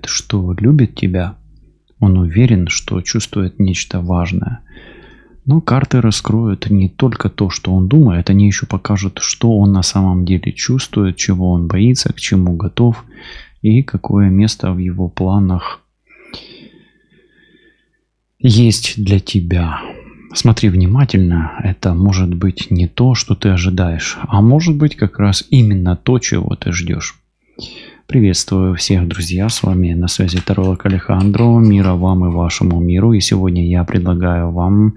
думает, что любит тебя. Он уверен, что чувствует нечто важное. Но карты раскроют не только то, что он думает, они еще покажут, что он на самом деле чувствует, чего он боится, к чему готов и какое место в его планах есть для тебя. Смотри внимательно, это может быть не то, что ты ожидаешь, а может быть как раз именно то, чего ты ждешь. Приветствую всех, друзья, с вами на связи таролог Алехандро, мира вам и вашему миру. И сегодня я предлагаю вам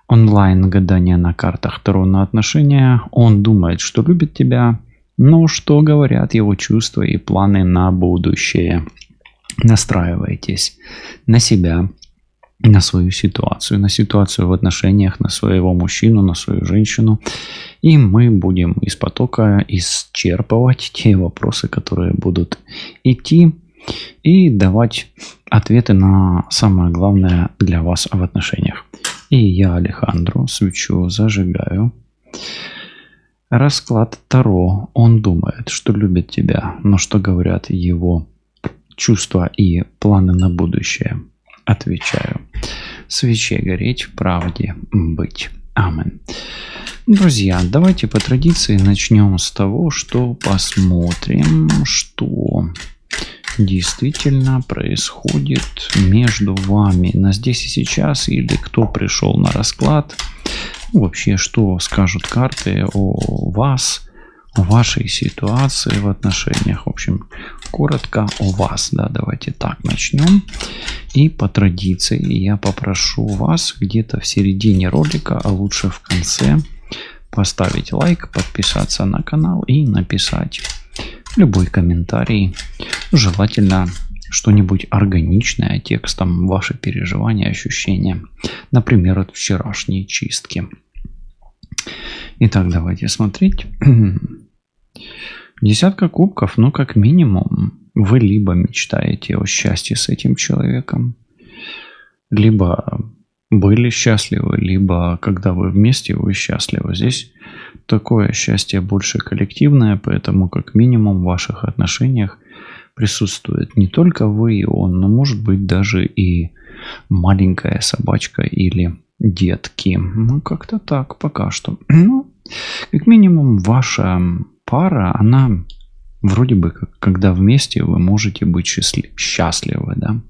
онлайн гадание на картах Таро на отношения. Он думает, что любит тебя, но что говорят его чувства и планы на будущее. Настраивайтесь на себя, на свою ситуацию в отношениях, на своего мужчину, на свою женщину. И мы будем из потока исчерпывать те вопросы, которые будут идти, и давать ответы на самое главное для вас в отношениях. И я, Алехандро, свечу зажигаю. Расклад Таро. Он думает, что любит тебя, но что говорят его чувства и планы на будущее? Отвечаю. Свече гореть, в правде быть. Амин. Друзья, давайте по традиции начнем с того, что посмотрим, что действительно происходит между вами на здесь и сейчас, или кто пришел на расклад. Вообще, что скажут карты о вас, о вашей ситуации в отношениях. В общем, коротко о вас. Да, давайте так начнем. И по традиции я попрошу вас где-то в середине ролика, а лучше в конце, поставить лайк, подписаться на канал и написать любой комментарий. Желательно что-нибудь органичное текстом, ваши переживания, ощущения. Например, от вчерашней чистки. Итак, давайте смотреть. Десятка кубков, ну как минимум, вы либо мечтаете о счастье с этим человеком, либо были счастливы, либо когда вы вместе, вы счастливы. Здесь такое счастье больше коллективное, поэтому как минимум в ваших отношениях присутствует не только вы и он, но может быть даже и маленькая собачка или детки. Ну как-то так пока что. Ну, как минимум ваша пара, она вроде бы как, когда вместе, вы можете быть счастливы, да.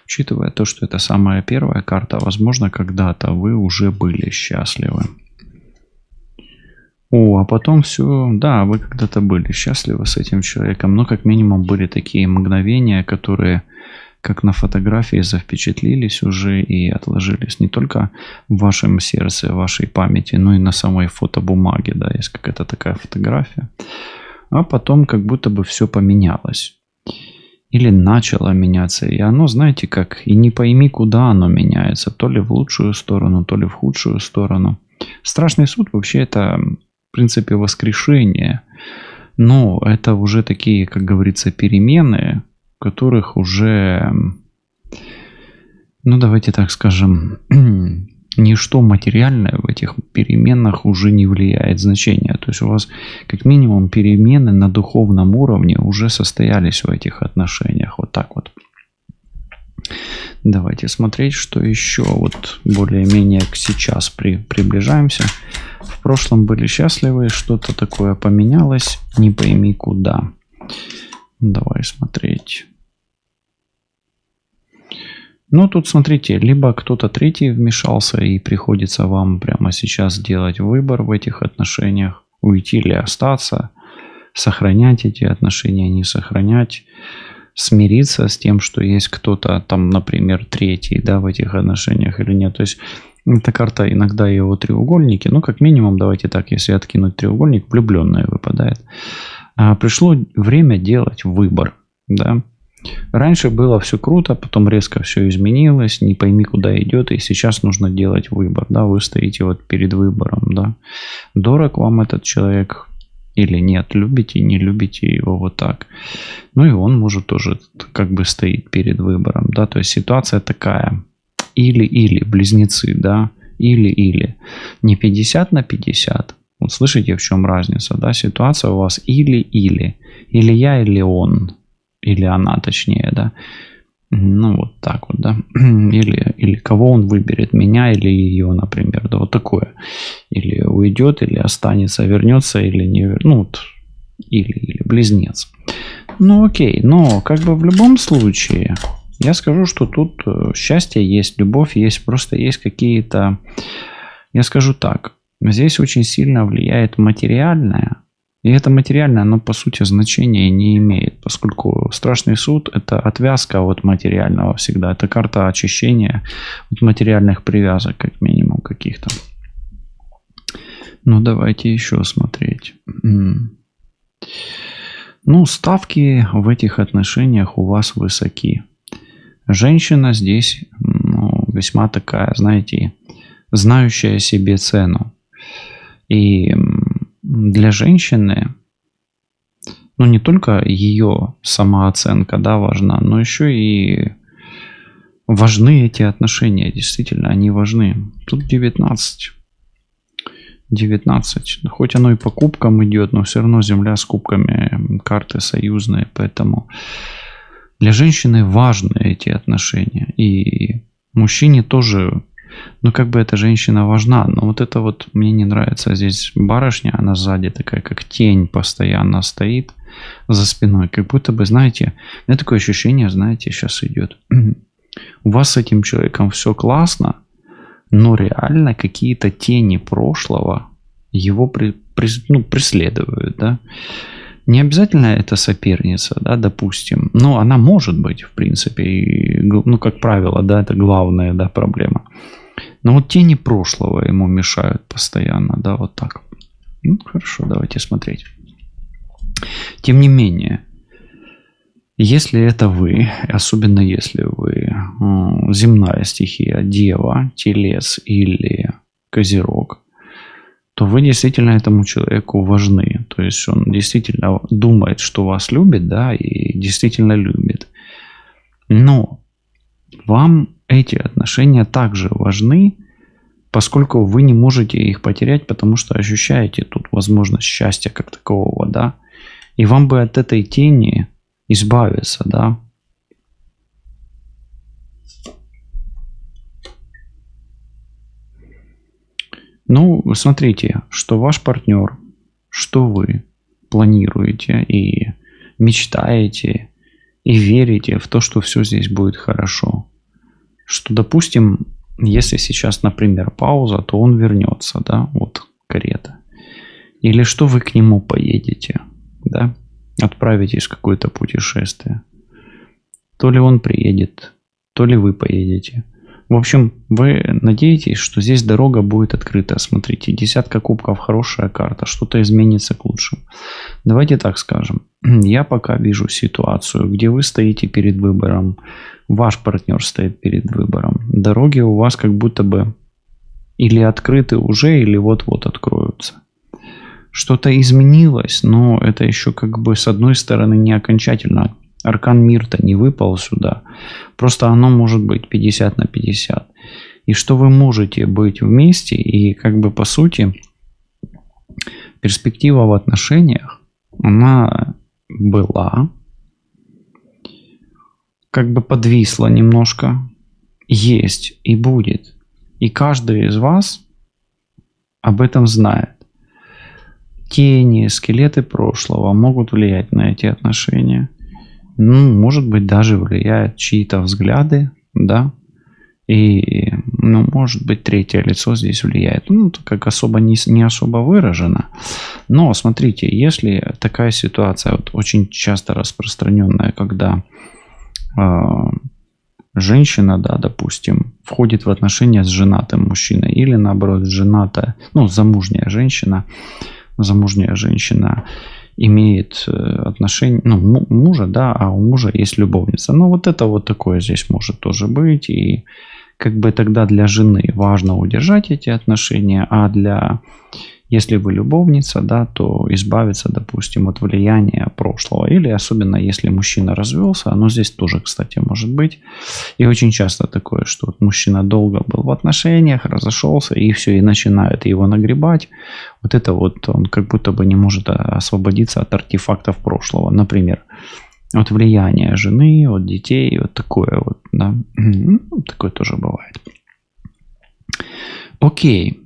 Учитывая то, что это самая первая карта, возможно, когда-то вы уже были счастливы. А потом все, да, вы когда-то были счастливы с этим человеком, но как минимум были такие мгновения, которые, как на фотографии, запечатлелись уже и отложились не только в вашем сердце, в вашей памяти, но и на самой фотобумаге, да, есть какая-то такая фотография. А потом как будто бы все поменялось. Или начало меняться. И оно, знаете, как и не пойми, куда оно меняется. То ли в лучшую сторону, то ли в худшую сторону. Страшный суд вообще это, в принципе, воскрешение. Но это уже такие, как говорится, перемены, которых уже, ну давайте так скажем, ничто материальное в этих переменах уже не влияет значения. То есть у вас как минимум перемены на духовном уровне уже состоялись в этих отношениях. Вот так вот. Давайте смотреть, что еще вот более-менее к сейчас приближаемся. В прошлом были счастливы, что-то такое поменялось, не пойми куда. Давай смотреть. Ну, тут смотрите, либо кто-то третий вмешался и приходится вам прямо сейчас делать выбор в этих отношениях. Уйти или остаться, сохранять эти отношения, не сохранять. Смириться с тем, что есть кто-то там, например, третий, да, в этих отношениях или нет. То есть эта карта иногда его треугольники. Ну, как минимум, давайте так, если откинуть треугольник, влюбленные выпадает. Пришло время делать выбор, да. Раньше было все круто, потом резко все изменилось, не пойми куда идет, и сейчас нужно делать выбор, да, вы стоите вот перед выбором, да, дорог вам этот человек или нет, любите, не любите его, вот так. Ну и он может тоже как бы стоит перед выбором, да, то есть ситуация такая, или, близнецы, да, или, не 50 на 50, вот слышите, в чем разница, да, ситуация у вас или я, или он. или она точнее, да. Ну, вот так вот, да. Или кого он выберет, меня или ее, например, да, вот такое. Или уйдет, или останется, вернется, или не вернется. Ну, вот, или близнец. Ну, окей, но как бы в любом случае, я скажу, что тут счастье есть, любовь есть, просто есть какие-то, я скажу так, здесь очень сильно влияет материальное, и это материальное, оно по сути значения не имеет, поскольку страшный суд – это отвязка от материального всегда, это карта очищения от материальных привязок, как минимум каких-то. Ну, давайте еще смотреть. Ну, ставки в этих отношениях у вас высоки. Женщина здесь весьма такая, знаете, знающая себе цену. И для женщины, ну, не только ее самооценка, да, важна, но еще и важны эти отношения. Действительно, они важны. Тут 19. 19. Хоть оно и по кубкам идет, но все равно земля с кубками, карты союзные. Поэтому для женщины важны эти отношения. И мужчине тоже, ну как бы эта женщина важна. Но вот это вот мне не нравится. Здесь барышня, она сзади такая, как тень постоянно стоит за спиной. Как будто бы, знаете, у меня такое ощущение, знаете, сейчас идет. У вас с этим человеком все классно, но реально какие-то тени прошлого его преследуют, да. Не обязательно это соперница, да, допустим, но она может быть, в принципе, и, ну, как правило, да, это главная, да, проблема. Но вот тени прошлого ему мешают постоянно, да, вот так. Ну, хорошо, давайте смотреть. Тем не менее, если это вы, особенно если вы земная стихия, дева, телец или козерог, то вы действительно этому человеку важны. То есть он действительно думает, что вас любит, да, и действительно любит. Но вам эти отношения также важны, поскольку вы не можете их потерять, потому что ощущаете тут возможность счастья как такового, да. И вам бы от этой тени избавиться, да. Ну, смотрите, что ваш партнер, что вы планируете и мечтаете, и верите в то, что все здесь будет хорошо. Что, допустим, если сейчас, например, пауза, то он вернется, да, вот карета. Или что вы к нему поедете, да, отправитесь в какое-то путешествие. То ли он приедет, то ли вы поедете. В общем, вы надеетесь, что здесь дорога будет открыта. Смотрите, десятка кубков, хорошая карта, что-то изменится к лучшему. Давайте так скажем. Я пока вижу ситуацию, где вы стоите перед выбором, ваш партнер стоит перед выбором. Дороги у вас как будто бы или открыты уже, или вот-вот откроются. Что-то изменилось, но это еще как бы с одной стороны не окончательно. Аркан мир-то не выпал сюда. Просто оно может быть 50 на 50. И что вы можете быть вместе, и как бы по сути перспектива в отношениях, она была, как бы подвисла немножко, есть и будет. И каждый из вас об этом знает. Тени, скелеты прошлого могут влиять на эти отношения. Ну, может быть, даже влияют чьи-то взгляды, да, и, ну, может быть, третье лицо здесь влияет. Ну, как особо не особо выражено. Но, смотрите, если такая ситуация, вот очень часто распространенная, когда женщина, да, допустим, входит в отношения с женатым мужчиной, или, наоборот, женатая, ну, замужняя женщина имеет отношение, ну, мужа, да, а у мужа есть любовница. Ну, вот это вот такое здесь может тоже быть. И как бы тогда для жены важно удержать эти отношения, а если вы любовница, да, то избавиться, допустим, от влияния прошлого. Или особенно если мужчина развелся, оно здесь тоже, кстати, может быть. И очень часто такое, что вот мужчина долго был в отношениях, разошелся, и все, и начинает его нагребать. Вот это вот он как будто бы не может освободиться от артефактов прошлого. Например, от влияния жены, от детей, вот такое вот, да. Ну, такое тоже бывает. Окей.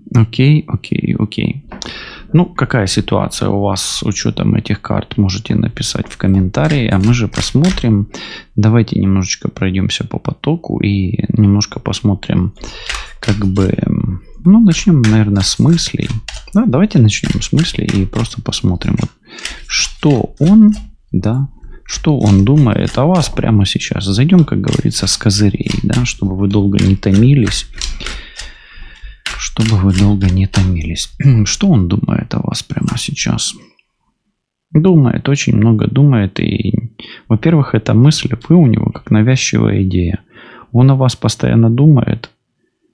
Ну, какая ситуация у вас с учетом этих карт, можете написать в комментарии, а мы же посмотрим. Давайте немножечко пройдемся по потоку и немножко посмотрим, как бы, ну, начнем, наверное, с мыслей. Да, давайте начнем с мыслей и просто посмотрим, вот, что он, да, что он думает о вас прямо сейчас. Зайдем, как говорится, с козырей, да, чтобы вы долго не томились. Что он думает о вас прямо сейчас? Думает, очень много думает. И, во-первых, эта мысль, вы у него как навязчивая идея. Он о вас постоянно думает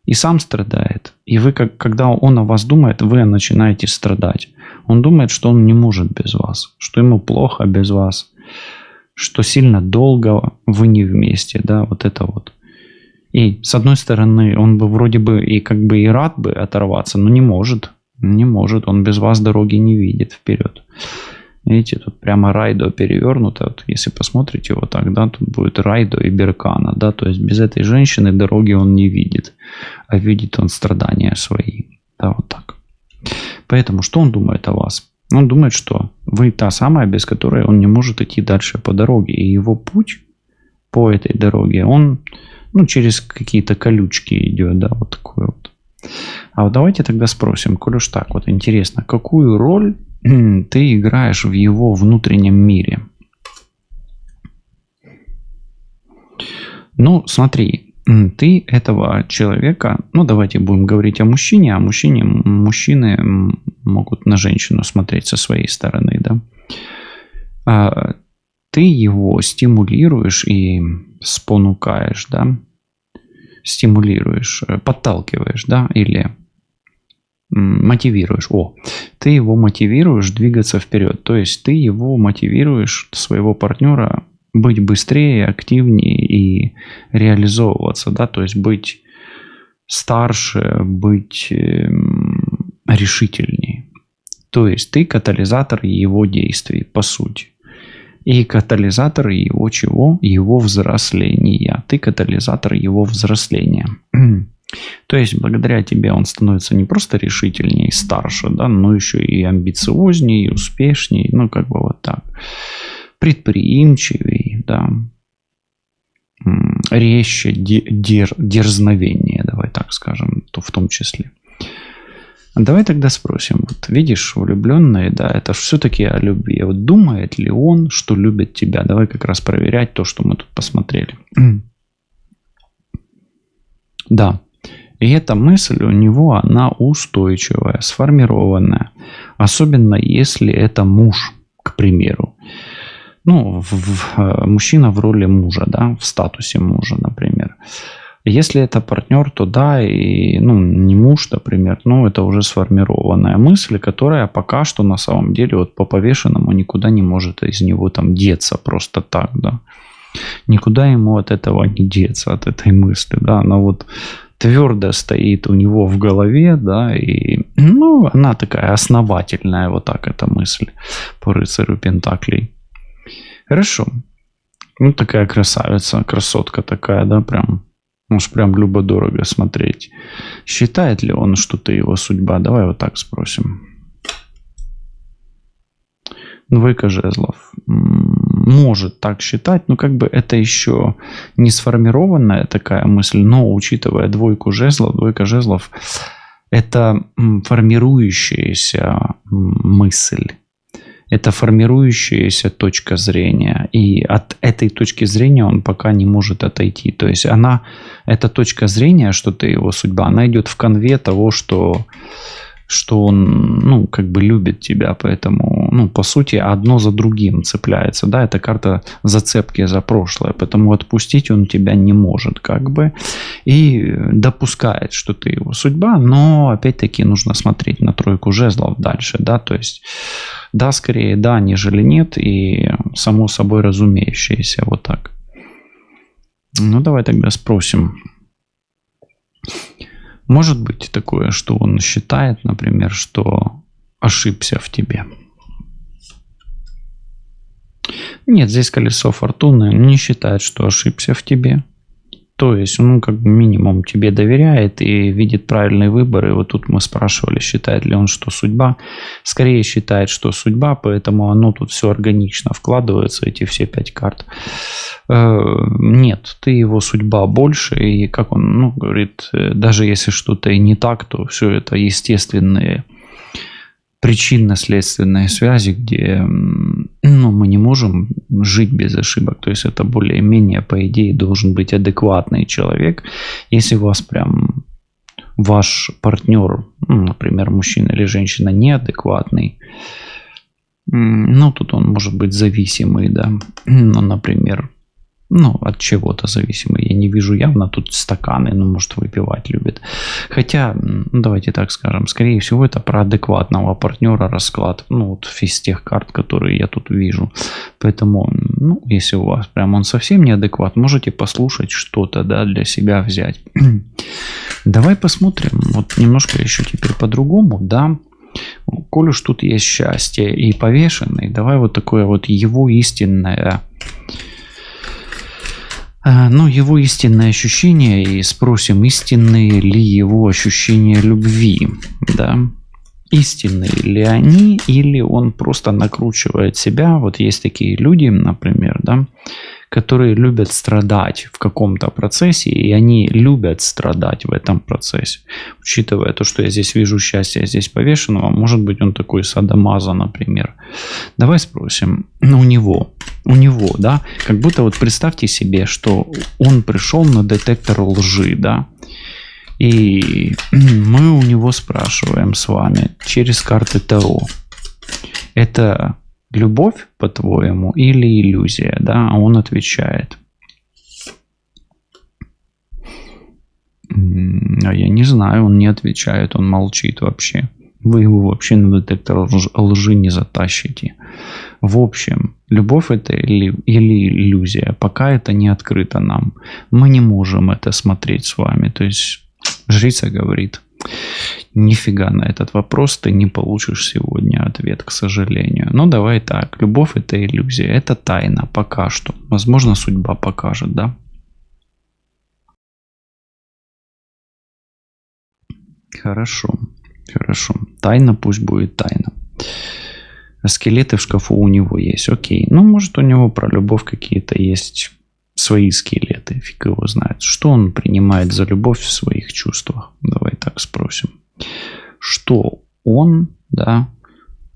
и сам страдает. И вы, когда он о вас думает, вы начинаете страдать. Он думает, что он не может без вас, что ему плохо без вас, что сильно долго вы не вместе, да, вот это вот. И с одной стороны, он бы вроде бы и как бы и рад бы оторваться, но не может. Не может, он без вас дороги не видит вперед. Видите, тут прямо Райдо перевернуто. Вот если посмотрите вот так, да, тут будет Райдо и Беркана, да, то есть без этой женщины дороги он не видит, а видит он страдания свои. Да, вот так. Поэтому что он думает о вас? Он думает, что вы та самая, без которой он не может идти дальше по дороге. И его путь по этой дороге, он, ну, через какие-то колючки идет, да, вот такой вот. А вот давайте тогда спросим, коль уж так вот интересно, какую роль ты играешь в его внутреннем мире? Ну, смотри, ты этого человека, ну, давайте будем говорить о мужчине, мужчины могут на женщину смотреть со своей стороны, да. Ты его стимулируешь и спонукаешь, да, стимулируешь, подталкиваешь, да, или мотивируешь. Ты его мотивируешь двигаться вперед. То есть ты его мотивируешь, своего партнера, быть быстрее, активнее и реализовываться, да, то есть быть старше, быть решительнее. То есть ты катализатор его действий, по сути. И катализатор его чего? Его взросления. Ты катализатор его взросления. То есть благодаря тебе он становится не просто решительнее и старше, да, но еще и амбициознее, и успешнее, ну как бы вот так. Предприимчивее, да. Резче, дерзновение, давай так скажем, то в том числе. Давай тогда спросим, вот видишь, влюбленные, да, это все-таки о любви. Вот думает ли он, что любит тебя? Давай как раз проверять то, что мы тут посмотрели. Да. И эта мысль у него, она устойчивая, сформированная. Особенно если это муж, к примеру. Ну, мужчина в роли мужа, да, в статусе мужа, например. Если это партнер, то да, и, ну, не муж, например, но это уже сформированная мысль, которая пока что на самом деле вот по повешенному никуда не может из него там деться просто так, да. Никуда ему от этого не деться, от этой мысли, да. Она вот твердо стоит у него в голове, да, и, ну, она такая основательная, вот так эта мысль по рыцарю Пентаклей. Хорошо. Ну, такая красавица, красотка такая, да, прям. Уж прям любо-дорого смотреть. Считает ли он, что ты его судьба? Давай вот так спросим. Двойка жезлов. Может так считать, но как бы это еще не сформированная такая мысль, но учитывая двойка жезлов это формирующаяся мысль. Это формирующаяся точка зрения. И от этой точки зрения он пока не может отойти. То есть эта точка зрения, что ты его судьба, она идет в конве того, что он, ну, как бы любит тебя. Поэтому, ну, по сути, одно за другим цепляется. Да, это карта зацепки за прошлое. Поэтому отпустить он тебя не может, как бы. И допускает, что ты его судьба. Но, опять-таки, нужно смотреть на тройку жезлов дальше. Да, то есть да, скорее да, нежели нет, и само собой разумеющееся, вот так. Ну, давай тогда спросим. Может быть такое, что он считает, например, что ошибся в тебе? Нет, здесь колесо фортуны не считает, что ошибся в тебе. То есть, как бы минимум тебе доверяет и видит правильный выбор. И вот тут мы спрашивали, считает ли он, что судьба. Скорее считает, что судьба, поэтому оно тут все органично вкладывается, эти все 5 карт. Нет, ты его судьба больше. И как он говорит, даже если что-то и не так, то все это естественные причинно-следственные связи, где мы не можем жить без ошибок. То есть это более-менее, по идее, должен быть адекватный человек. Если у вас прям ваш партнер, например, мужчина или женщина, неадекватный, тут он может быть зависимый, да, например, от чего-то зависимый. Я не вижу явно тут стаканы, может выпивать любит. Хотя, давайте так скажем, скорее всего это про адекватного партнера расклад. Из тех карт, которые я тут вижу. Поэтому, если у вас прям он совсем неадекват, можете послушать что-то, да, для себя взять. Давай посмотрим, немножко еще теперь по-другому, да. Коль уж тут есть счастье и повешенный, давай такое его истинное... его истинное ощущение, и спросим, истинные ли его ощущения любви, да? Истинные ли они, или он просто накручивает себя. Есть такие люди, например, да, которые любят страдать в каком-то процессе, и они любят страдать в этом процессе. Учитывая то, что я здесь вижу счастье, а здесь повешенного, может быть, он такой садомазо, например. Давай спросим, у него, да, как будто представьте себе, что он пришел на детектор лжи, да, и мы у него спрашиваем с вами через карты Таро. Это любовь, по-твоему, или иллюзия, да? А он отвечает. А я не знаю, он не отвечает, он молчит вообще. Вы его вообще на детектор лжи не затащите. В общем, любовь это или иллюзия, пока это не открыто нам. Мы не можем это смотреть с вами. То есть жрица говорит: нифига на этот вопрос ты не получишь сегодня ответ, к сожалению. Давай так. Любовь это иллюзия. Это тайна пока что. Возможно, судьба покажет, да? Хорошо. Тайна пусть будет тайна. Скелеты в шкафу у него есть. Окей. Может, у него про любовь какие-то есть свои скелеты. Фиг его знает. Что он принимает за любовь в своих чувствах? Давай так спросим. Что он, да,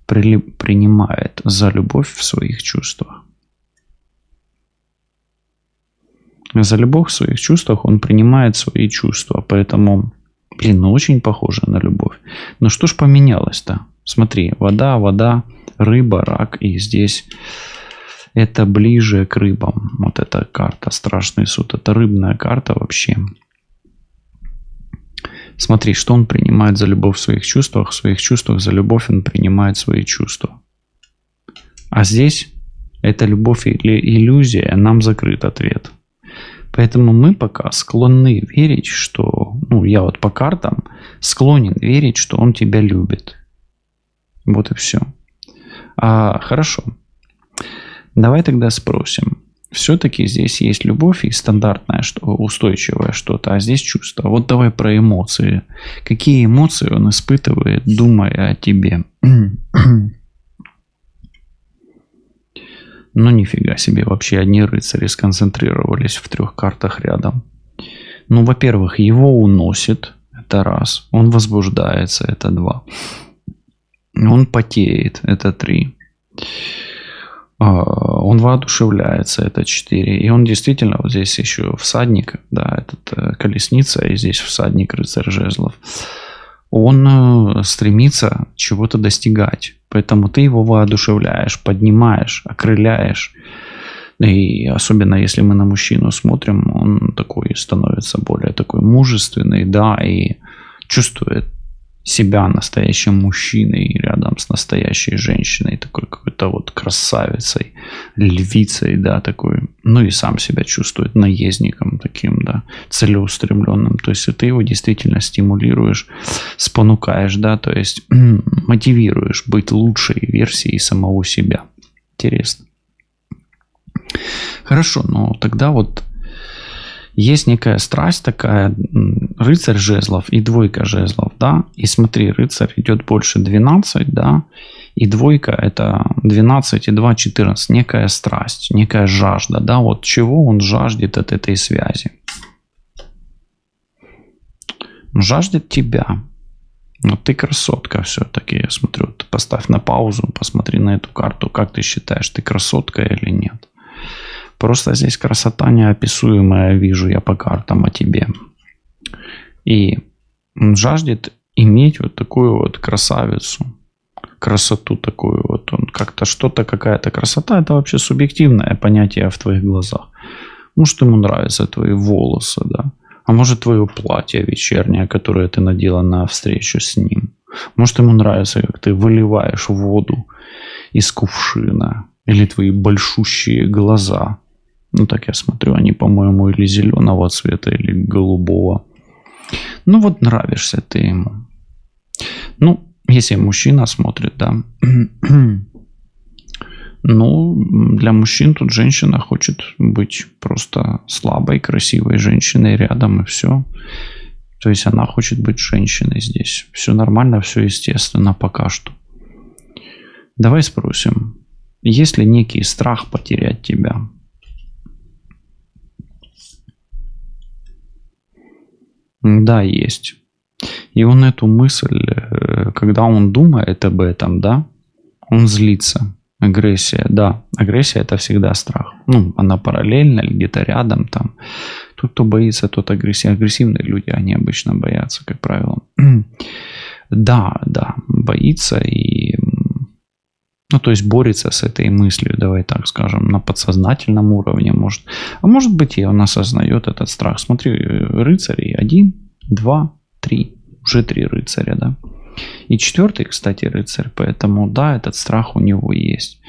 принимает за любовь в своих чувствах? За любовь в своих чувствах он принимает свои чувства. Поэтому, очень похоже на любовь. Но что ж поменялось-то? Смотри, вода, рыба, рак. И здесь это ближе к рыбам. Эта карта, страшный суд. Это рыбная карта вообще. Смотри, что он принимает за любовь в своих чувствах. В своих чувствах за любовь он принимает свои чувства. А здесь это любовь или иллюзия, нам закрыт ответ. Поэтому мы пока склонны верить, что... я по картам склонен верить, что он тебя любит. Вот и все. Хорошо. Давай тогда спросим. Все-таки здесь есть любовь и стандартное, устойчивое что-то, а здесь чувство. Давай про эмоции. Какие эмоции он испытывает, думая о тебе? Нифига себе, вообще одни рыцари сконцентрировались в 3 картах рядом. Во-первых, его уносит, это раз. Он возбуждается, это 2. Он потеет, это 3. Он воодушевляется, это 4. И он действительно, здесь еще всадник, да, колесница, и здесь всадник, рыцарь жезлов. Он стремится чего-то достигать. Поэтому ты его воодушевляешь, поднимаешь, окрыляешь. И особенно если мы на мужчину смотрим, он такой становится более такой мужественный, да, и чувствует себя настоящим мужчиной рядом с настоящей женщиной, такой какой-то красавицей, львицей, да, такой. И сам себя чувствует наездником таким, да, целеустремленным. То есть ты его действительно стимулируешь, спонукаешь, да, то есть мотивируешь быть лучшей версией самого себя. Интересно. Хорошо, но тогда вот есть некая страсть такая, рыцарь жезлов и двойка жезлов, да, и смотри, рыцарь идет больше 12, да, и двойка это 12 и 2, 14, некая страсть, некая жажда, да, вот чего он жаждет от этой связи? Жаждет тебя. Но ты красотка все-таки, я смотрю, ты поставь на паузу, посмотри на эту карту, как ты считаешь, ты красотка или нет? Просто здесь красота неописуемая, вижу я по картам о тебе. И он жаждет иметь вот такую вот красавицу, красоту такую вот. Он как-то что-то, какая-то красота, это вообще субъективное понятие в твоих глазах. Может, ему нравятся твои волосы, да? А может, твое платье вечернее, которое ты надела на встречу с ним. Может, ему нравится, как ты выливаешь воду из кувшина. Или твои большущие глаза. Ну, так я смотрю, они, по-моему, или зеленого цвета, или голубого. Ну, вот нравишься ты ему. Ну, если мужчина смотрит, да. Ну, для мужчин тут женщина хочет быть просто слабой, красивой женщиной рядом, и все. То есть она хочет быть женщиной здесь. Все нормально, все естественно пока что. Давай спросим, есть ли некий страх потерять тебя? Да, есть. И он эту мысль, когда он думает об этом, да, он злится. Агрессия, да. Агрессия это всегда страх. Ну, она параллельно или где-то рядом там. Тот, кто боится, тот агрессивные люди, они обычно боятся, как правило. Да, боится и... Ну, то есть борется с этой мыслью, давай так скажем, на подсознательном уровне, может. А может быть, и он осознает этот страх. Смотри, рыцарей 1, 2, 3. Уже 3 рыцаря, да. И 4, кстати, рыцарь, поэтому да, этот страх у него есть.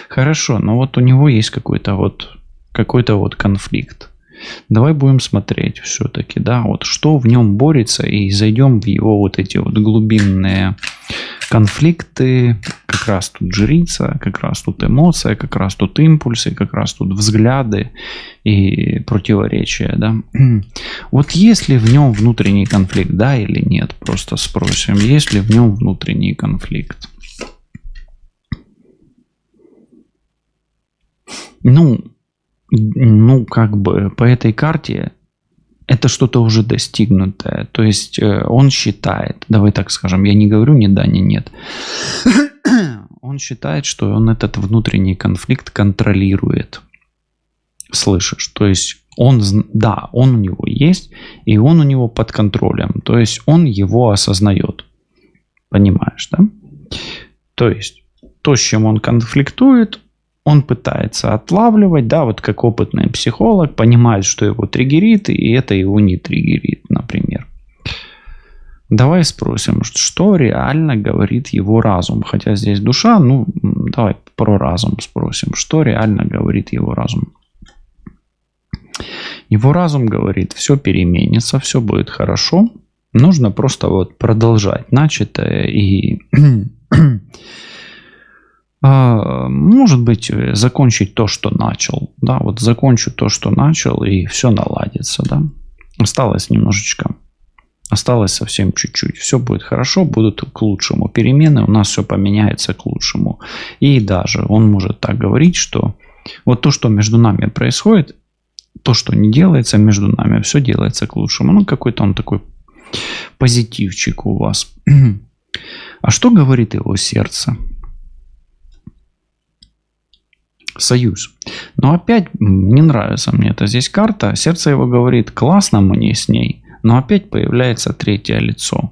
Хорошо, но вот у него есть какой-то вот конфликт. Давай будем смотреть все-таки, да, вот что в нем борется, и зайдем в его вот эти вот глубинные конфликты. Как раз тут жрица, как раз тут эмоция, как раз тут импульсы, как раз тут взгляды и противоречия, да. Вот есть ли в нем внутренний конфликт, да или нет? Просто спросим, есть ли в нем внутренний конфликт? Ну, как бы по этой карте это что-то уже достигнутое. То есть он считает, давай так скажем, я не говорю ни да, ни нет. Он считает, что он этот внутренний конфликт контролирует. Слышишь? То есть он у него есть, и он у него под контролем. То есть он его осознает. Понимаешь, да? То есть то, с чем он конфликтует, он пытается отлавливать, да, вот как опытный психолог, понимает, что его триггерит, и это его не триггерит, например. Давай спросим, что реально говорит его разум. Хотя здесь душа, ну, давай про разум спросим. Что реально говорит его разум? Его разум говорит, все переменится, все будет хорошо. Нужно просто вот продолжать начатое и... Может быть, закончить то, что начал. Да, вот закончу то, что начал, и все наладится. Да? Осталось немножечко. Осталось совсем чуть-чуть. Все будет хорошо, будут к лучшему. Перемены, у нас все поменяется к лучшему. И даже он может так говорить, что вот то, что между нами происходит, то, что не делается между нами, все делается к лучшему. Ну, какой-то он такой позитивчик у вас. А что говорит его сердце? Союз. Но опять не нравится мне это здесь карта. Сердце его говорит, классно мне с ней, но опять появляется третье лицо.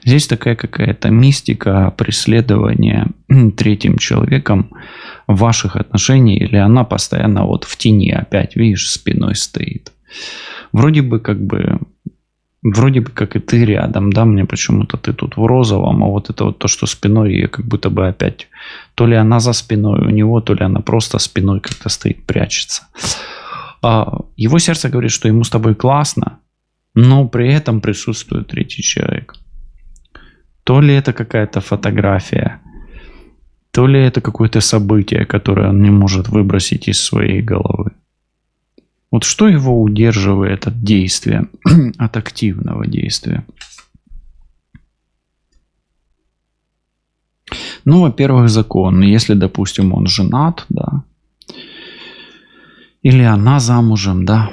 Здесь такая какая-то мистика преследования третьим человеком ваших отношений, или она постоянно вот в тени опять, видишь, спиной стоит. Вроде бы как и ты рядом, да, мне почему-то ты тут в розовом, а вот это вот то, что спиной ее как будто бы опять, то ли она за спиной у него, то ли она просто спиной как-то стоит, прячется. Его сердце говорит, что ему с тобой классно, но при этом присутствует третий человек. То ли это какая-то фотография, то ли это какое-то событие, которое он не может выбросить из своей головы. Вот что его удерживает от действия, от активного действия? Ну, во-первых, закон. Если, допустим, он женат, да, или она замужем, да,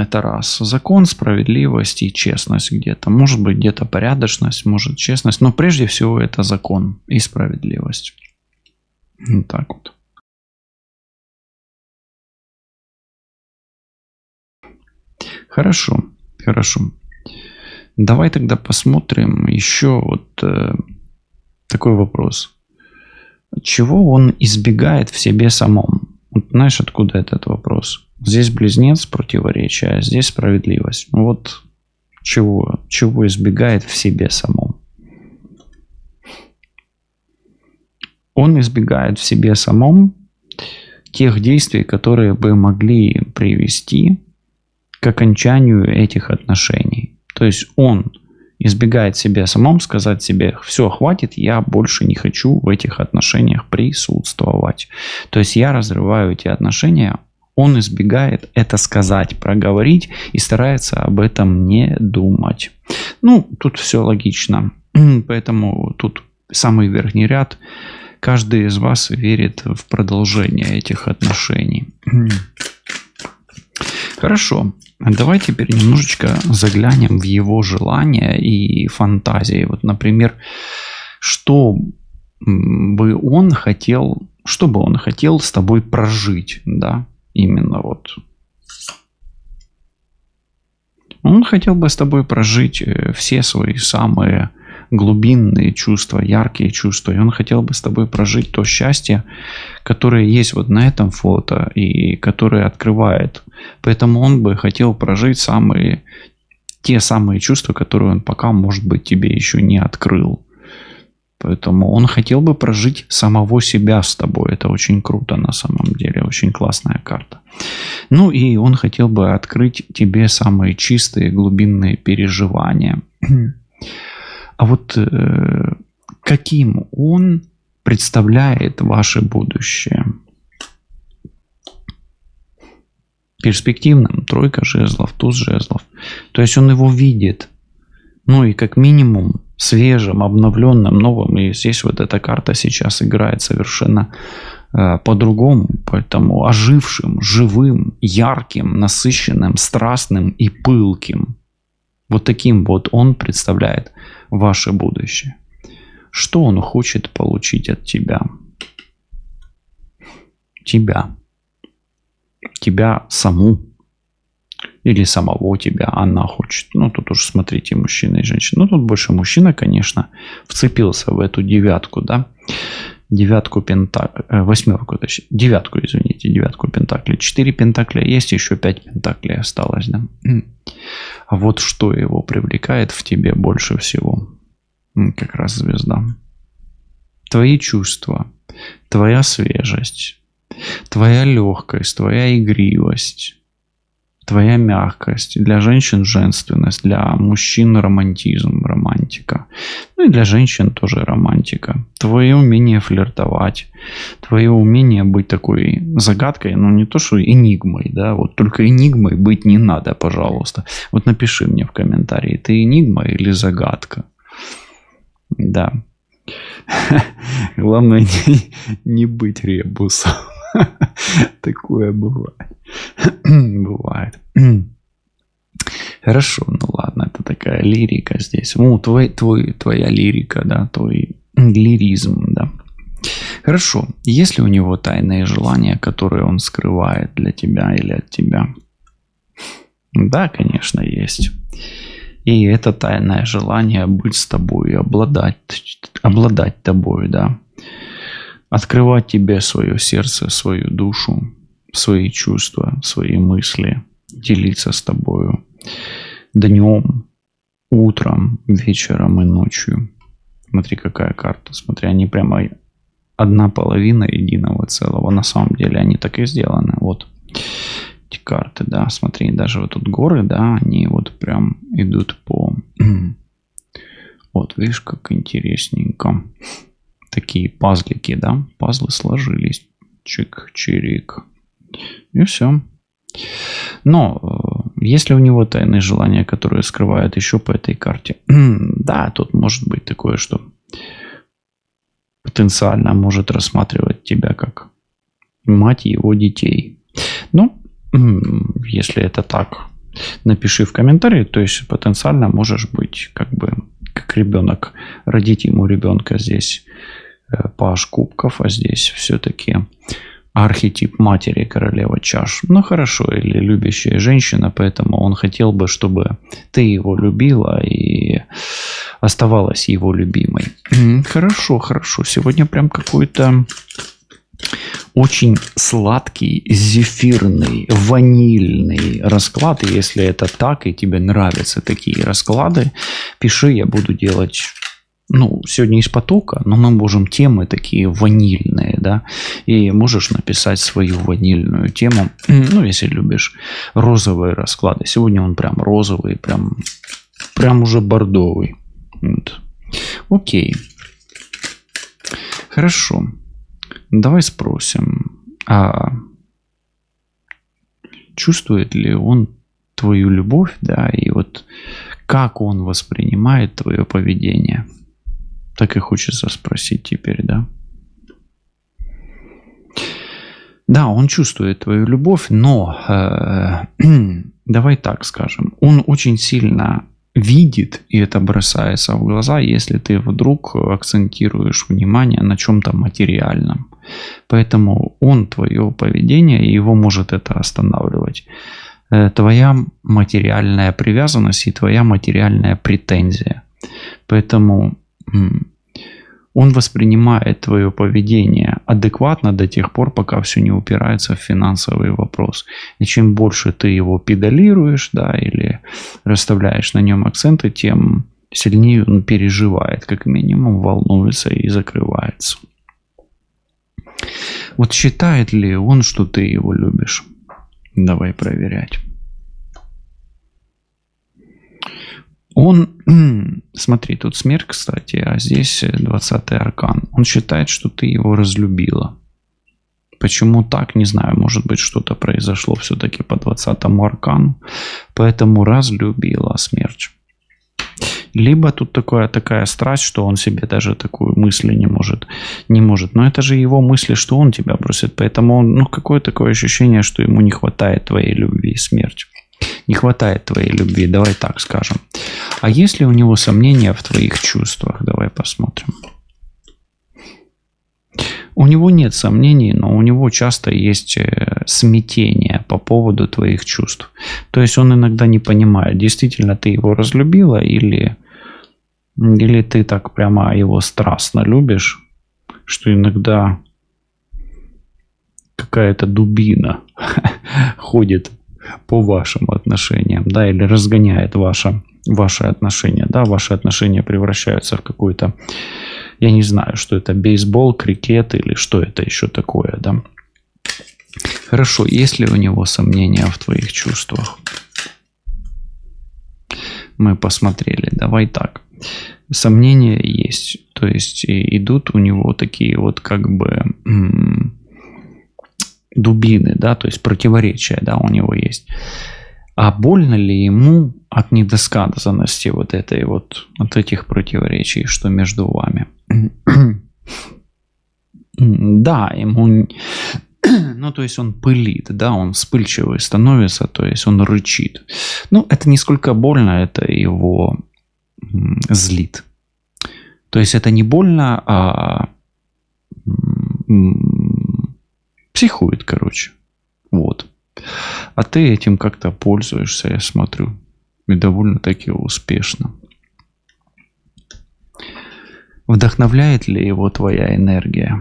это раз. Закон, справедливость и честность где-то. Может быть, где-то порядочность, может, честность. Но прежде всего это закон и справедливость. Вот так вот. Хорошо, хорошо. Давай тогда посмотрим еще вот такой вопрос. Чего он избегает в себе самом? Вот знаешь, откуда этот вопрос? Здесь близнец, противоречие, а здесь справедливость. Вот чего избегает в себе самом? Он избегает в себе самом тех действий, которые бы могли привести к окончанию этих отношений. То есть он избегает себе самом сказать себе: все, хватит, я больше не хочу в этих отношениях присутствовать. То есть я разрываю эти отношения. Он избегает это сказать, проговорить и старается об этом не думать. Ну, тут все логично. Поэтому тут самый верхний ряд. Каждый из вас верит в продолжение этих отношений. Хорошо. Давай теперь немножечко заглянем в его желания и фантазии. Вот, например, что бы он хотел с тобой прожить, да, именно вот. Он хотел бы с тобой прожить все свои самые глубинные чувства, яркие чувства. И он хотел бы с тобой прожить то счастье, которое есть вот на этом фото и которое открывает. Поэтому он бы хотел прожить те самые чувства, которые он пока, может быть, тебе еще не открыл. Поэтому он хотел бы прожить самого себя с тобой. Это очень круто на самом деле. Очень классная карта. Ну и он хотел бы открыть тебе самые чистые глубинные переживания. А вот каким он представляет ваше будущее? Перспективным. Тройка жезлов, туз жезлов. То есть он его видит. Ну и как минимум свежим, обновленным, новым. И здесь вот эта карта сейчас играет совершенно по-другому. Поэтому ожившим, живым, ярким, насыщенным, страстным и пылким. Вот таким вот он представляет ваше будущее. Что он хочет получить от тебя? Тебя саму. Или самого тебя она хочет. Ну, тут уже смотрите, мужчина и женщина. Ну, тут больше мужчина, конечно, вцепился в эту девятку, да. Девятку пентаклей. 4 пентакля есть, еще 5 пентаклей осталось, да. А вот что его привлекает в тебе больше всего? Как раз звезда. Твои чувства, твоя свежесть, твоя легкость, твоя игривость, твоя мягкость. Для женщин женственность, для мужчин романтизм, романтика. Ну и для женщин тоже романтика. Твое умение флиртовать, твое умение быть такой загадкой, ну не то что энигмой, да, вот только энигмой быть не надо, пожалуйста. Вот напиши мне в комментарии, ты энигма или загадка? Да. Главное не быть ребусом. Такое бывает. Бывает. Хорошо, ну ладно, это такая лирика здесь. Ну, твоя лирика, да, твой лиризм, да. Хорошо. Есть ли у него тайные желания, которые он скрывает для тебя или от тебя? Да, конечно, есть. И это тайное желание быть с тобой, обладать тобой, да. Открывать тебе свое сердце, свою душу, свои чувства, свои мысли, делиться с тобою днем, утром, вечером и ночью. Смотри, какая карта. Смотри, они прямо одна половина единого целого. На самом деле они так и сделаны. Вот эти карты, да. Смотри, даже вот тут горы, да, они вот прям идут по... Вот, видишь, как интересненько. такие пазлики, да? Пазлы сложились. Чик-чирик. И все. Но если у него тайные желания, которые скрывают еще по этой карте, да, тут может быть такое, что потенциально может рассматривать тебя как мать его детей. Ну, если это так, напиши в комментарии, то есть потенциально можешь быть как ребенок, родить ему ребенка здесь паж кубков, а здесь все-таки архетип матери, королева чаш. Ну хорошо, или любящая женщина, поэтому он хотел бы, чтобы ты его любила и оставалась его любимой. Хорошо, хорошо. Сегодня прям какой-то очень сладкий, зефирный, ванильный расклад. И если это так, и тебе нравятся такие расклады, пиши, я буду делать... Ну, сегодня из потока, но мы можем темы такие ванильные, да, и можешь написать свою ванильную тему, ну, если любишь розовые расклады. Сегодня он прям розовый, прям уже бордовый. Вот. Окей. Хорошо. Давай спросим, а чувствует ли он твою любовь, да, и вот как он воспринимает твое поведение? Так и хочется спросить теперь, да? Да, он чувствует твою любовь, но давай так скажем, он очень сильно видит, и это бросается в глаза, если ты вдруг акцентируешь внимание на чем-то материальном. Поэтому он твое поведение, и его может это останавливать. Твоя материальная привязанность и твоя материальная претензия. Поэтому он воспринимает твое поведение адекватно до тех пор, пока все не упирается в финансовый вопрос. И чем больше ты его педалируешь, да, или расставляешь на нем акценты, тем сильнее он переживает, как минимум волнуется и закрывается. Вот считает ли он, что ты его любишь? Давай проверять. Он, смотри, тут смерть, кстати, а здесь 20-й аркан. Он считает, что ты его разлюбила. Почему так, не знаю. Может быть, что-то произошло все-таки по 20-му аркану. Поэтому разлюбила смерть. Либо тут такая страсть, что он себе даже такую мысль не может. Но это же его мысли, что он тебя бросит. Поэтому какое такое ощущение, что ему не хватает твоей любви, смерть. Не хватает твоей любви, давай так скажем. А есть ли у него сомнения в твоих чувствах? Давай посмотрим. У него нет сомнений, но у него часто есть смятение по поводу твоих чувств. То есть он иногда не понимает, действительно ты его разлюбила или ты так прямо его страстно любишь, что иногда какая-то дубина ходит по вашим отношениям, да, или разгоняет ваши отношения, да, ваши отношения превращаются в какой-то, я не знаю, что это, бейсбол, крикет или что это еще такое, да. Хорошо, есть ли у него сомнения в твоих чувствах? Мы посмотрели, давай так. Сомнения есть, то есть идут у него такие вот как бы дубины, да, то есть противоречия, да, у него есть. А больно ли ему от недосказанности вот от этих противоречий, что между вами? Да, ему, то есть он пылит, да, он вспыльчивый становится, то есть он рычит. Это не сколько больно, это его злит. То есть это не больно, а психует, короче. Вот. А ты этим как-то пользуешься, я смотрю. И довольно-таки успешно. Вдохновляет ли его твоя энергия?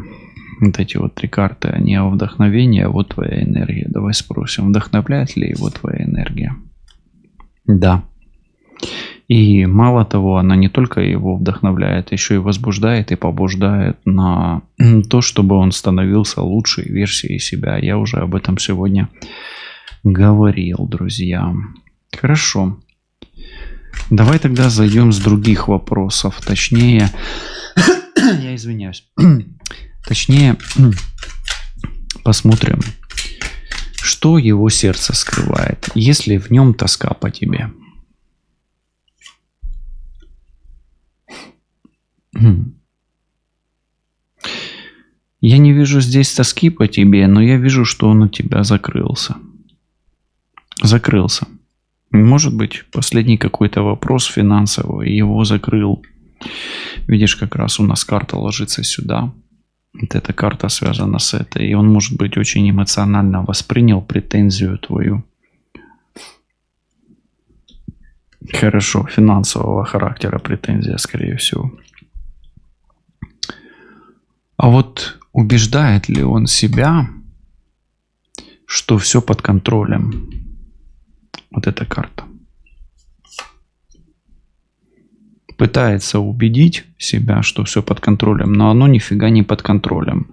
Вот эти вот 3 карты, они о вдохновении, а вот твоя энергия. Давай спросим, вдохновляет ли его твоя энергия? Да. И мало того, она не только его вдохновляет, еще и возбуждает и побуждает на то, чтобы он становился лучшей версией себя. Я уже об этом сегодня говорил, друзья. Хорошо. Давай тогда зайдем с других вопросов. Точнее, я я извиняюсь. Точнее, посмотрим, что его сердце скрывает, если в нем тоска по тебе. Я не вижу здесь тоски по тебе, но я вижу, что он от тебя закрылся. Закрылся. Может быть, последний какой-то вопрос финансовый его закрыл. Видишь, как раз у нас карта ложится сюда. Вот эта карта связана с этой. И он, может быть, очень эмоционально воспринял претензию твою. Хорошо, финансового характера претензия, скорее всего. А вот убеждает ли он себя, что все под контролем? Вот эта карта. Пытается убедить себя, что все под контролем, но оно нифига не под контролем.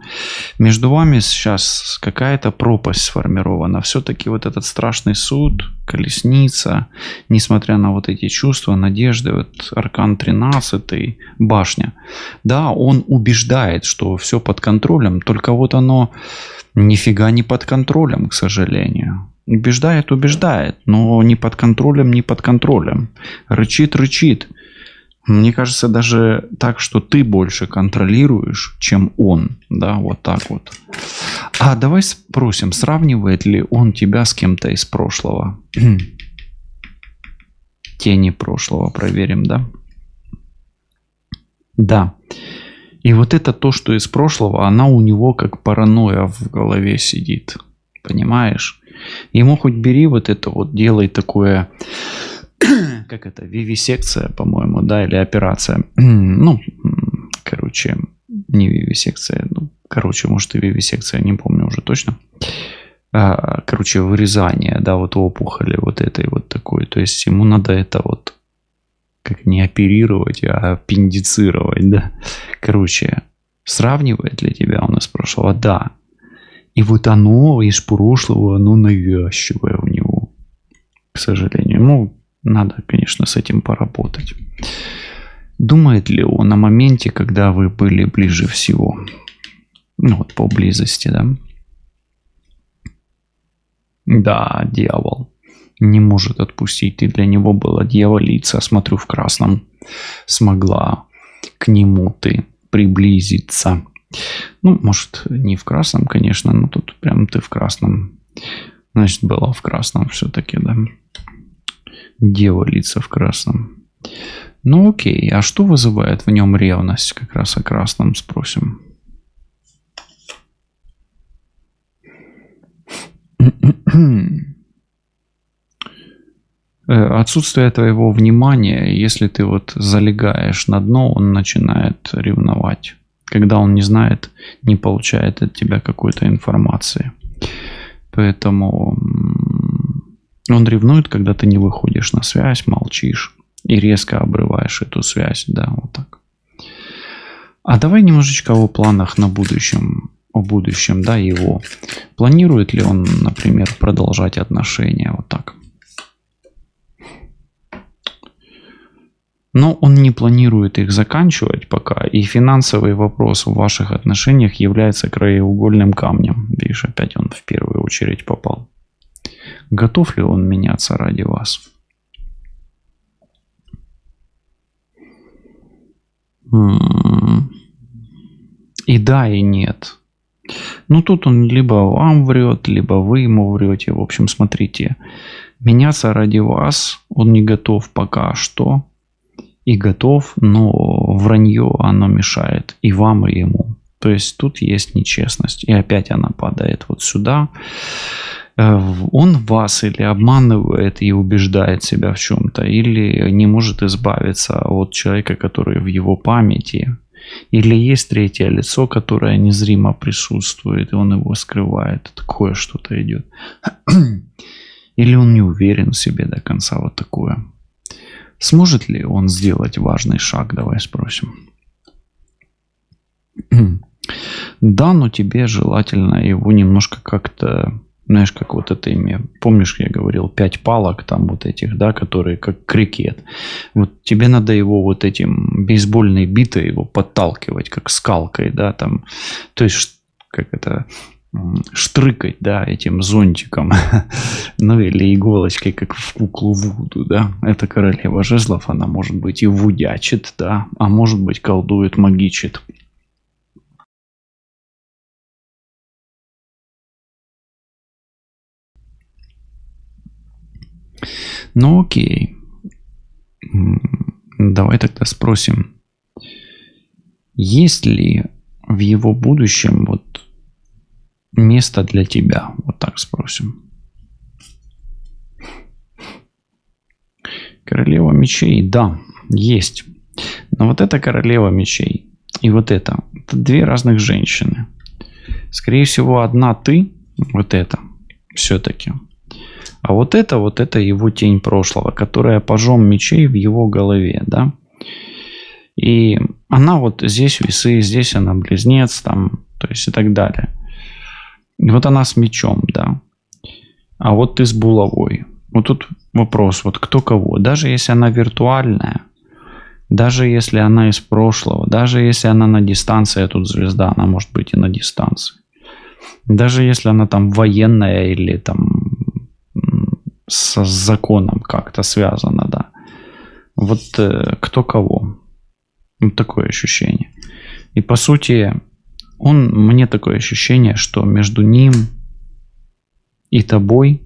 Между вами сейчас какая-то пропасть сформирована. Все-таки вот этот страшный суд, колесница, несмотря на вот эти чувства, надежды, вот аркан 13, башня. Да, он убеждает, что все под контролем, только вот оно нифига не под контролем, к сожалению. Убеждает, но не под контролем, не под контролем. Рычит. Мне кажется, даже так, что ты больше контролируешь, чем он. Да, вот так вот. А давай спросим, сравнивает ли он тебя с кем-то из прошлого? Тени прошлого проверим, да? Да. И вот это то, что из прошлого, она у него как паранойя в голове сидит. Понимаешь? Ему хоть бери вот это вот, делай такое... Как это, вивисекция, по-моему, да, или операция. Ну, короче, не вивисекция, ну, короче, может и вивисекция, не помню уже точно. Короче, вырезание, да, вот опухоли вот этой вот такой. То есть ему надо это вот как не оперировать, а аппендицировать, да. Короче, сравнивает ли тебя он из прошлого? Да. И вот оно из прошлого, оно навязчивое у него, к сожалению. Ну, надо, конечно, с этим поработать. Думает ли он о моменте, когда вы были ближе всего? Ну, вот по близости, да? Да, дьявол. Не может отпустить. Ты для него была дьяволица. Смотрю, в красном. Смогла к нему ты приблизиться. Ну, может, не в красном, конечно, но тут прям ты в красном. Значит, была в красном все-таки, да? Дьяволица в красном. Ну окей, а что вызывает в нем ревность? Как раз о красном спросим. Отсутствие твоего внимания, если ты вот залегаешь на дно, он начинает ревновать. Когда он не знает, не получает от тебя какой-то информации. Поэтому... Он ревнует, когда ты не выходишь на связь, молчишь и резко обрываешь эту связь. Да, вот так. А давай немножечко о планах на будущем. О будущем, да, его. Планирует ли он, например, продолжать отношения? Вот так. Но он не планирует их заканчивать пока. И финансовый вопрос в ваших отношениях является краеугольным камнем. Видишь, опять он в первую очередь попал. Готов ли он меняться ради вас? И да, и нет. Ну, тут он либо вам врет, либо вы ему врете. В общем, смотрите. Меняться ради вас он не готов пока что. И готов, но вранье оно мешает и вам, и ему. То есть тут есть нечестность. И опять она падает вот сюда. Он вас или обманывает и убеждает себя в чем-то, или не может избавиться от человека, который в его памяти, или есть третье лицо, которое незримо присутствует, и он его скрывает. Такое что-то идет. Или он не уверен в себе до конца. Вот такое. Сможет ли он сделать важный шаг? Давай спросим. Да, но тебе желательно его немножко как-то Знаешь, как вот это имя. Помнишь, я говорил, 5 палок там вот этих, да, которые как крикет. Вот тебе надо его вот этим бейсбольной битой его подталкивать, как скалкой, да, там. То есть, как это, штрыкать, да, этим зонтиком. Ну, или иголочкой, как в куклу Вуду, да. Это королева жезлов, она может быть и вудячит, да, а может быть колдует, магичит. Ну, окей. Давай тогда спросим, есть ли в его будущем вот место для тебя? Вот так спросим. Королева мечей, да, есть. Но вот эта королева мечей и вот это две разных женщины. Скорее всего, одна ты, вот это, все-таки. А вот это его тень прошлого, которая пажом мечей в его голове, да. И она вот здесь весы, здесь она близнец, там, то есть и так далее. И вот она с мечом, да. А вот ты с булавой. Вот тут вопрос, вот кто кого. Даже если она виртуальная, даже если она из прошлого, даже если она на дистанции, а тут звезда, она может быть и на дистанции. Даже если она там военная или там с законом как-то связана, да. Вот кто кого. Вот такое ощущение. И по сути, мне такое ощущение, что между ним и тобой,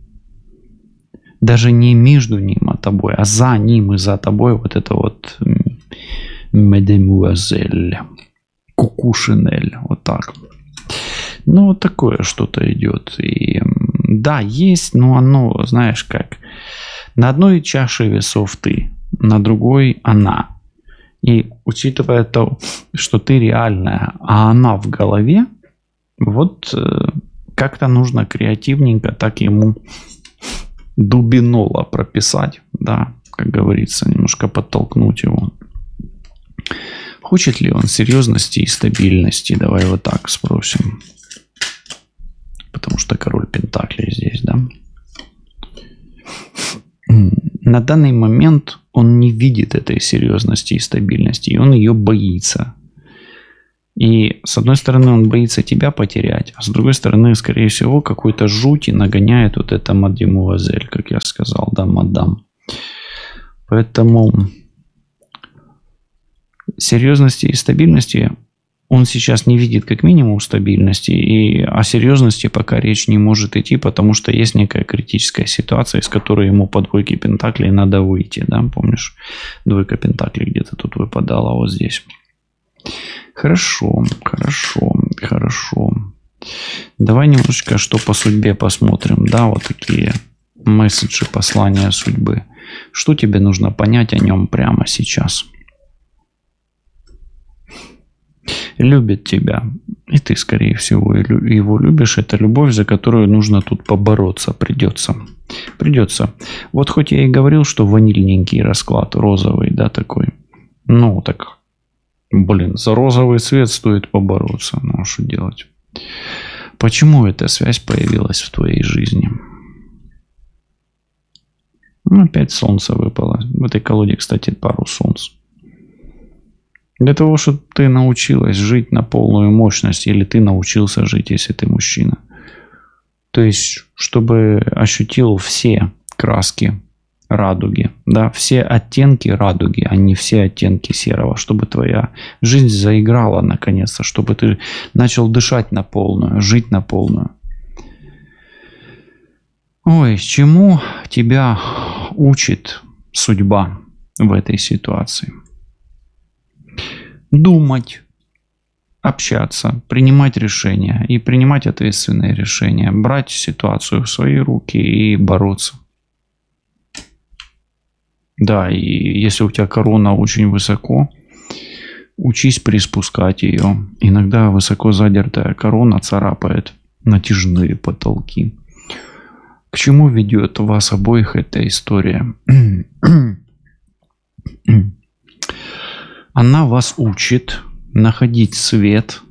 даже не между ним и тобой, а за ним и за тобой вот это вот мадемуазель, кукушинель, вот так. Ну, вот такое что-то идет. И да, есть, но оно, знаешь, как на одной чаше весов ты, на другой она. И учитывая то, что ты реальная, а она в голове, вот как-то нужно креативненько так ему дубинола прописать, да, как говорится, немножко подтолкнуть его. Хочет ли он серьезности и стабильности? Давай вот так спросим. Потому что король пентаклей здесь, да? На данный момент он не видит этой серьезности и стабильности, и он ее боится. И с одной стороны он боится тебя потерять, а с другой стороны, скорее всего, какой-то жути нагоняет вот эта мадемуазель, как я сказал, да, мадам. Поэтому серьезности и стабильности он сейчас не видит как минимум стабильности, и о серьезности пока речь не может идти, потому что есть некая критическая ситуация, из которой ему по двойке пентаклей надо выйти, да, помнишь, двойка пентаклей где-то тут выпадала, вот здесь. Хорошо. Давай немножечко что по судьбе посмотрим, да, вот такие месседжи, послания судьбы. Что тебе нужно понять о нем прямо сейчас? Любит тебя. И ты, скорее всего, его любишь. Это любовь, за которую нужно тут побороться. Придется. Вот хоть я и говорил, что ванильненький расклад, розовый, да, такой. Ну, так, блин, за розовый цвет стоит побороться. Ну, а что делать? Почему эта связь появилась в твоей жизни? Ну, опять солнце выпало. В этой колоде, кстати, пару солнц. Для того, чтобы ты научилась жить на полную мощность, или ты научился жить, если ты мужчина. То есть, чтобы ощутил все краски радуги, да, все оттенки радуги, а не все оттенки серого, чтобы твоя жизнь заиграла наконец-то, чтобы ты начал дышать на полную, жить на полную. Ой, чему тебя учит судьба в этой ситуации? Думать, общаться, принимать решения и принимать ответственные решения, брать ситуацию в свои руки и бороться. Да, и если у тебя корона очень высоко, учись приспускать ее. Иногда высоко задертая корона царапает натяжные потолки. К чему ведет вас обоих эта история? Она вас учит находить свет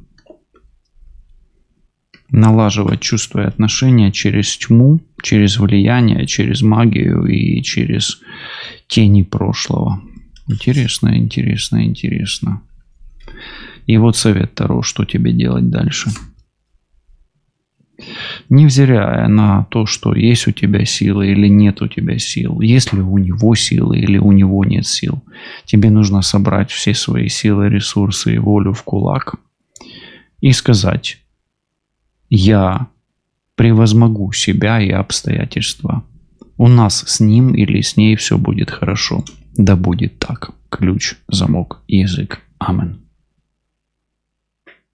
налаживать чувства и отношения через тьму, через влияние, через магию и через тени прошлого. Интересно, интересно, интересно. И вот совет Таро, что тебе делать дальше. Невзирая на то, что есть у тебя силы или нет у тебя сил, есть ли у него силы или у него нет сил, тебе нужно собрать все свои силы, ресурсы и волю в кулак и сказать: я превозмогу себя и обстоятельства. У нас с ним или с ней все будет хорошо. Да будет так. Ключ, замок, язык. Аминь.